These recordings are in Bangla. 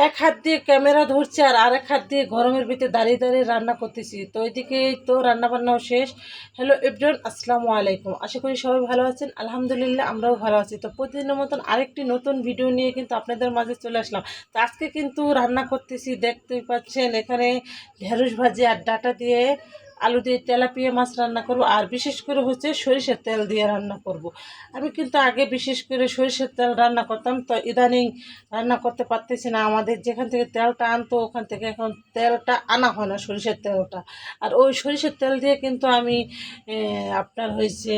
এক হাত দিয়ে ক্যামেরা ধরছি আর আরেক হাত দিয়ে গরমের ভিতরে দাঁড়িয়ে দাঁড়িয়ে রান্না করতেছি। তো ওইদিকে তো রান্না বান্নাও শেষ। হ্যালো এভরিওয়ান, আসসালামু আলাইকুম। আশা করি সবাই ভালো আছেন। আলহামদুলিল্লাহ আমরাও ভালো আছি। তো প্রতিদিনের মতন আরেকটি নতুন ভিডিও নিয়ে কিন্তু আপনাদের মাঝে চলে আসলাম। তো আজকে কিন্তু রান্না করতেছি, দেখতেই পাচ্ছেন এখানে ঢেঁড়স ভাজি আর ডাটা দিয়ে আলু দিয়ে তেলাপিয়া মাছ রান্না করব, আর বিশেষ করে হচ্ছে সরিষার তেল দিয়ে রান্না করব। আমি কিন্তু আগে বিশেষ করে সরিষার তেল রান্না করতাম, তো ইদানিং রান্না করতে পারতেছি না। আমাদের যেখান থেকে তেলটা আনতো ওখান থেকে এখন তেলটা আনা হয় না, সরিষার তেলটা। আর ওই সরিষার তেল দিয়ে কিন্তু আমি আপনার হয়েছে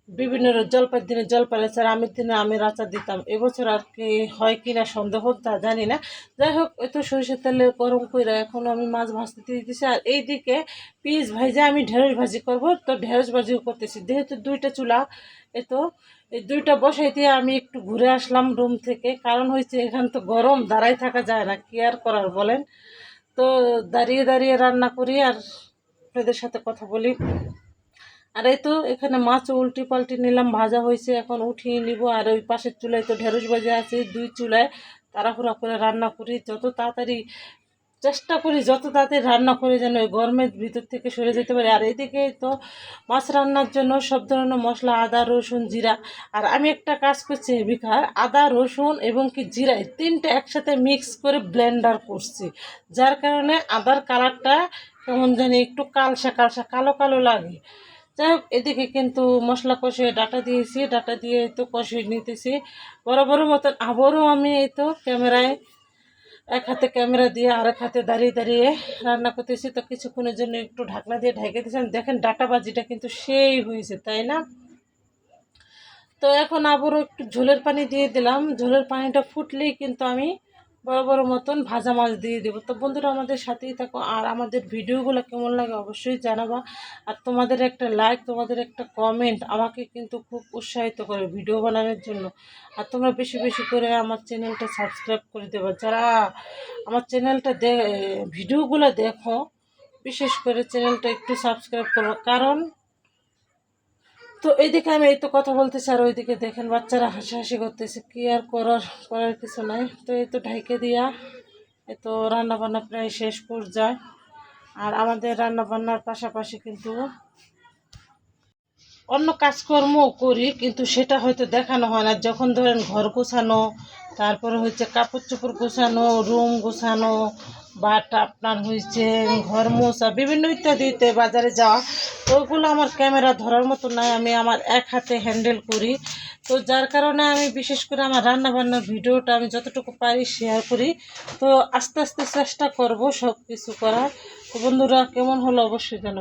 বিভিন্ন জলপাইয়ের দিনে জলপাই আচার, আমের দিনে আমের আচার দিতাম। এবছর আর কি হয় কি না সন্দেহ, তা জানি না। যাই হোক, ওই তো সরিষার তেলে গরম করে এখন আমি মাছ ভাজতে দিয়ে দিতেছি, আর এইদিকে পিস ভাইজা আমি ঢেঁড়স ভাজি করব। তো ঢেঁড়স ভাজিও করতেছি, যেহেতু দুইটা চুলা। তো এই দুইটা বসাই দিয়ে আমি একটু ঘুরে আসলাম রুম থেকে, কারণ হয়েছে এখান তো গরম, দাঁড়াই থাকা যায় না, কি আর করার বলেন। তো দাঁড়িয়ে দাঁড়িয়ে রান্না করি আর আপনাদের সাথে কথা বলি। আর এই তো এখানে মাছ উল্টি পাল্টি নিলাম, ভাজা হয়েছে, এখন উঠিয়ে নিব। আর ওই পাশের চুলায় তো ঢেঁড়স ভাজা আছে, দুই চুলায় তাড়াহুড়া করে রান্না করি, যত তাড়াতাড়ি চেষ্টা করি যত তাড়াতাড়ি রান্না করে যেন ওই গরমের ভিতর থেকে সরে যেতে পারি। আর এদিকে তো মাছ রান্নার জন্য সব ধরনের মশলা, আদা রসুন জিরা। আর আমি একটা কাজ করছি হেবিকার, আদা রসুন এবং কি জিরা তিনটে একসাথে মিক্স করে ব্লেন্ডার করছি, যার কারণে আদার কালারটা কেমন জানি একটু কালসা কালসা কালো কালো লাগে। যাই হোক, এদিকে কিন্তু মশলা কষে ডাটা দিয়েছি, ডাটা দিয়ে এই তো কষিয়ে নিতেছি বড় বড় মতন। আবারও আমি এই তো ক্যামেরায় এক হাতে ক্যামেরা দিয়ে আরেক হাতে দাঁড়িয়ে দাঁড়িয়ে রান্না করতেছি। তো কিছুক্ষণের জন্য একটু ঢাকনা দিয়ে ঢেকে দিয়েছেন, দেখেন ডাটা বাজিটা কিন্তু সেই হয়েছে, তাই না? তো এখন আবারও একটু ঝোলের পানি দিয়ে দিলাম, ঝোলের পানিটা ফুটলেই কিন্তু আমি বড় বড় মতন ভাজা মাছ দিয়ে দেবো। তো বন্ধুরা আমাদের সাথেই থাকো, আর আমাদের ভিডিওগুলো কেমন লাগে অবশ্যই জানাবা। আর তোমাদের একটা লাইক, তোমাদের একটা কমেন্ট আমাকে কিন্তু খুব উৎসাহিত করে ভিডিও বানানোর জন্য। আর তোমরা বেশি বেশি করে আমার চ্যানেলটা সাবস্ক্রাইব করে দেবো। যারা আমার চ্যানেলটা ভিডিওগুলো দেখো, বিশেষ করে চ্যানেলটা একটু সাবস্ক্রাইব করবো, কারণ তো এইদিকে আমি এই তো কথা বলতেছি আর ওইদিকে দেখেন বাচ্চারা হাসাহাসি করতেছে, কি আর করার করার কিছু নাই। তো এই তো ঢাইকে দিয়া এই তো রান্নাবান্না প্রায় শেষ পর্যায়ে। আর আমাদের রান্নাবান্নার পাশাপাশি কিন্তু অন্য কাজকর্মও করি, কিন্তু সেটা হয়তো দেখানো হয় না। যখন ধরেন ঘর গোছানো, তারপরে হচ্ছে কাপড় চোপড় গোছানো, রুম গোছানো, বা আপনার হয়েছে ঘর মোছা, বিভিন্ন ইত্যাদিতে বাজারে যাওয়া, তো ওগুলো আমার ক্যামেরা ধরার মতো নয়, আমি আমার এক হাতে হ্যান্ডেল করি। তো যার কারণে আমি বিশেষ করে আমার রান্নাবান্নার ভিডিওটা আমি যতটুকু পারি শেয়ার করি। তো আস্তে আস্তে চেষ্টা করব সব কিছু করার। তো বন্ধুরা কেমন হলো অবশ্যই জানাবো।